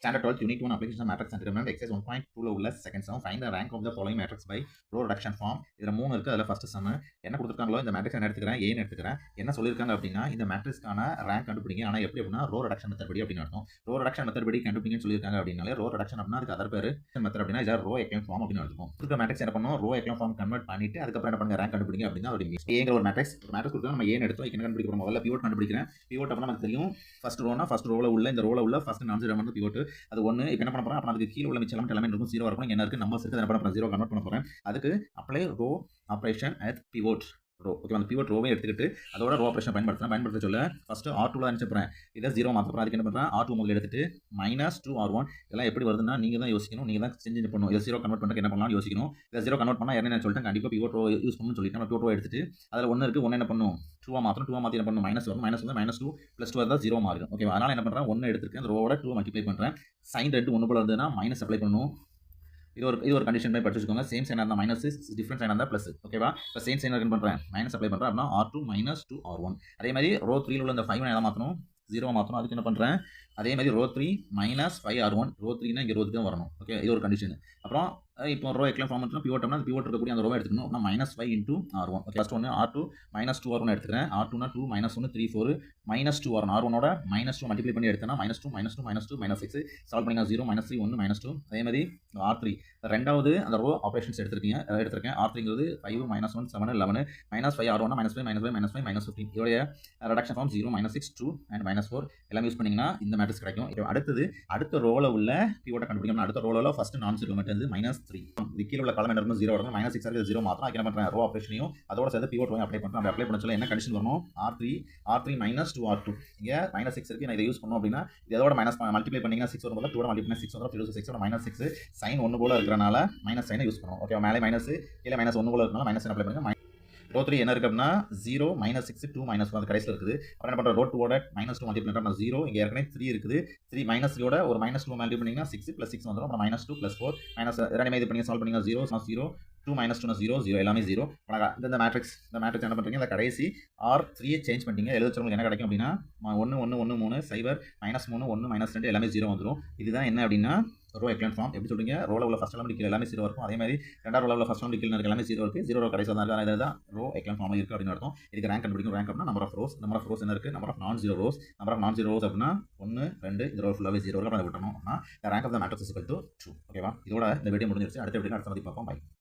Standard 12th Unit 1 Application of Matrix and Determinant Exercise 1.2 உள்ள second sum find the rank of the following matrix by row reduction form. இதுல 3 இருக்கு. அதுல first sum என்ன கொடுத்திருக்காங்களோ இந்த matrix என்ன எடுத்துக்கிறேன் A ன்னு எடுத்துக்கிறேன். என்ன சொல்லிருக்காங்க அப்படின்னா இந்த மேட்ரிக்ஸ்க்கான ரேங்க் கண்டுபிடிங்க. ஆனா எப்படி அப்படின்னா ரோ ரிடக்ஷன் மெத்தட் படி அப்படின்னு அர்த்தம். ரோ ரிடக்ஷன் மெத்தட் படி கண்டுபிடிங்கன்னு சொல்லிருக்காங்க அப்படினாலே ரோ ரிடக்ஷன் அப்படினா அதுக்கு அதர் பேரு மெத்தட் அப்படினா இது ரோ எக்லன் ஃபார்ம் அப்படின்னு அர்த்தம். இந்த மேட்ரிக்ஸ் என்ன பண்ணுவோம் ரோ எக்லன் ஃபார்ம் கன்வர்ட் பண்ணிட்டு அதுக்கு அப்புறம் என்ன பண்ணுங்க ரேங்க் கண்டுபிடிங்க அப்படினா அதோட மீனிங். Aங்கிற ஒரு மேட்ரிக்ஸ் கொடுத்தா நம்ம A ன்னு எடுத்தோம். என்ன கண்டுபிடிக்க போறோம் முதல்ல பிவோட் கண்டுபிடிக்கிறேன். பிவோட் அப்படினா நமக்கு தெரியும் ஃபர்ஸ்ட் ரோனா ஃபர்ஸ்ட் ரோல உள்ள இந்த ரோல உள்ள ஃபர்ஸ்ட் நான் ஜீரோ வந்து பிவோட் அது 1 இப்போ என்ன பண்ண போறோம் அப்ப அதுக்கு கீழ உள்ள மிச்ச எலிமெண்ட் இருக்கும் 0 இருக்கும் என்ன இருக்கு நம்பர்ஸ் இருக்கு என்ன பண்ண போறோம் 0 கன்வர்ட் பண்ண போறேன் அதுக்கு apply row operation at pivot row okay அந்த பிவோட் ரோவே எடுத்துக்கிட்டு அதோட ரோ ஆபரேஷன் பயன்படுத்த சொல்ல ஃபர்ஸ்ட் R2 ல அனுப்பிச்சு போறேன் இத 0 மாத்த போறேன் அதுக்கு என்ன பண்றேன் R2 முதல்ல எடுத்துட்டு -2R1 இதெல்லாம் எப்படி வருதுன்னா நீங்க தான் யோசிக்கணும் நீங்க தான் சேஞ்ச் பண்ணனும் இத 0 கன்வர்ட் பண்றதுக்கு என்ன பண்ணலாம் யோசிக்கணும் இத 0 கன்வர்ட் பண்ணா என்ன சொல்லிட்டேன் கண்டிப்பா பிவோட் ரோ யூஸ் பண்ணனும்னு சொல்லிட்டேன் நம்ம பிவோட் ரோ எடுத்துட்டு அதுல 1 இருக்கு 1 என்ன பண்ணும் 2 மாத்தணும் 2 மாத்தி என்ன பண்ணும் -1 -2 +2 இருந்தா 0 மாறிடும் ஓகேவா அதனால என்ன பண்றேன் 1 எடுத்துர்க்கேன் அந்த ரோவோட 2 மல்டிப்ளை பண்றேன் சைன் ரெண்டு 1 போல இருந்ததுனா மைனஸ் அப்ளை பண்ணனும் இது ஒரு கண்டிஷன் பை படிச்சுக்கோங்க சேம் சைனா இருந்தா மைனஸ் டிஃபரண்ட் சைனா இருந்தா பிளஸ் ஓகேவா இப்போ சேம் சைனா என்ன பண்றேன் மைனஸ் அப்ளை பண்றேன் அப்படினா R2 -2R1 அதே மாதிரி ரோ 3 ல உள்ள இந்த 5 என்ன மாத்தணும் 0 மாத்தணும் அதுக்கு என்ன பண்றேன் அதே மாதிரி ரோ 3 -5R1 ரோ 3 னா இங்க ரோ தான் வரணும் ஓகே இது ஒரு கண்டிஷன் அப்புறம் இப்போ ரோ எக்லன் ஃபார்ம் பண்ணா பிவோட் அப்படினா பிவோட் இருக்கக்கூடிய அந்த ரோவை எடுத்துக்கணும் அப்படினா -5 R1 ஓகே ஃபர்ஸ்ட் ஒன்னு R2 -2R1 எடுத்துக்கிறேன் R2 னா 2 -1 3 4 -2R1 R1 ஓட -2 மல்டிப்ளை பண்ணி எடுத்தனா -2 -2 -2 -6 சால்வ் பண்ணீங்க 0 -3 1 -2 அதே மாதிரி R3 ரெண்டாவது அந்த ரோ ஆபரேஷன்ஸ் எடுத்துர்க்கேன் R3 ங்கிறது 5 -1 7 11 -5R1 -5 -5 -15 இதோட ரிடக்ஷன் ஃபார்ம் 0 -6 2 and -4 எல்லாம் யூஸ் பண்ணீங்கனா இந்த மேட்ரிக்ஸ் கிடைக்கும் இப்போ அடுத்த ரோல உள்ள பிவோட்ட கண்டுபிடிக்கணும் அடுத்த ரோல ஃபர்ஸ்ட் நான் ஜீரோ எலிமெண்ட் வந்து -3 இது கீழ உள்ள காலம் என்ன இருக்கும் 0 இருக்கும் -6 இருக்கு 0 மாத்திரம் அதுக்கு என்ன பண்றேன் ரோ ஆபரேஷனையும் அதோட சேர்த்து பிவோட் ரோவை அப்ளை பண்றேன் அப்ளை பண்ண சொல்ல என்ன கண்டிஷன் வரணும் R3 -2R2 இங்க -6 இருக்கு நான் இத யூஸ் பண்ணனும் அப்படினா இதோட மைனஸ் மல்டிப்ளை பண்ணீங்கன்னா 6 வரும் போல 2 மல்டிப்ளை பண்ணா 6 வரும் 6 ஓட -6 சைன் 1 போல இருக்கறனால மைனஸ் சைனை யூஸ் பண்ணனும் ஓகே மேலே மைனஸ் கீழ -1 போல இருக்கறனால மைனஸ் சைன் அப்ளை பண்ணுங்க ரோ 3 என்ன இருக்கு அப்படினா 0 -6 2 -1 அது கடைசில இருக்குது அப்புறம் என்ன பண்ற ரோ 2 ஓட -2 மல்டிப்ளை பண்ணா 0 இங்க ஏற்கனவே 3 இருக்குது 3 -3 ஓட ஒரு -2 மல்டிப்ளை பண்ணீங்கன்னா 6 + 6 வந்துரும் அப்புறம் -2 + 4 மைனஸ் ரெண்டுமே இது பண்ணி சால்வ் பண்ணீங்க 0 0 2 -2 னா 0 0 எல்லாமே 0 இந்த மேட்ரிக்ஸ் என்ன பண்றீங்க இந்த கடைசி R3 ஐ சேஞ்ச் பண்ணிட்டீங்க எழுத உங்களுக்கு என்ன கிடைக்கும் அப்படினா 1 1 1 3 0 -3 1 -2 எல்லாமே 0 வந்துரும் இதுதான் என்ன அப்படினா ரோ எக்லன் ஃபார்ம் எப்படி சொல்றீங்க ரோல உள்ள ஃபர்ஸ்ட் எலிமெண்ட் கீழ எல்லாமே 0 இருக்கும் அதே மாதிரி ரெண்டாவது ரோல உள்ள ஃபர்ஸ்ட் எலிமெண்ட் கீழ இருக்க எல்லாமே 0 இருக்கு 0 ரோ கடைசில தான் இருக்கு இதுதான் ரோ எக்லன் ஃபார்ம் இருக்கு அப்படினு அர்த்தம் இதுக்கு ரேங்க் கண்டுபிடிக்கும் ரேங்க் அப்படினா நம்பர் ஆஃப் ரோஸ் என்ன இருக்கு நம்பர் ஆஃப் நான் ஜீரோ ரோஸ் அப்படினா 1 2 இந்த ரோ ஃபுல்லாவே 0 இருக்கு அப்ப விட்டணும் அப்படினா the rank of the matrix is equal to 2 ஓகேவா இதோட இந்த வீடியோ முடிஞ்சிருச்சு அடுத்த வீடியோல அடுத்த மாதிரி பார்ப்போம் பை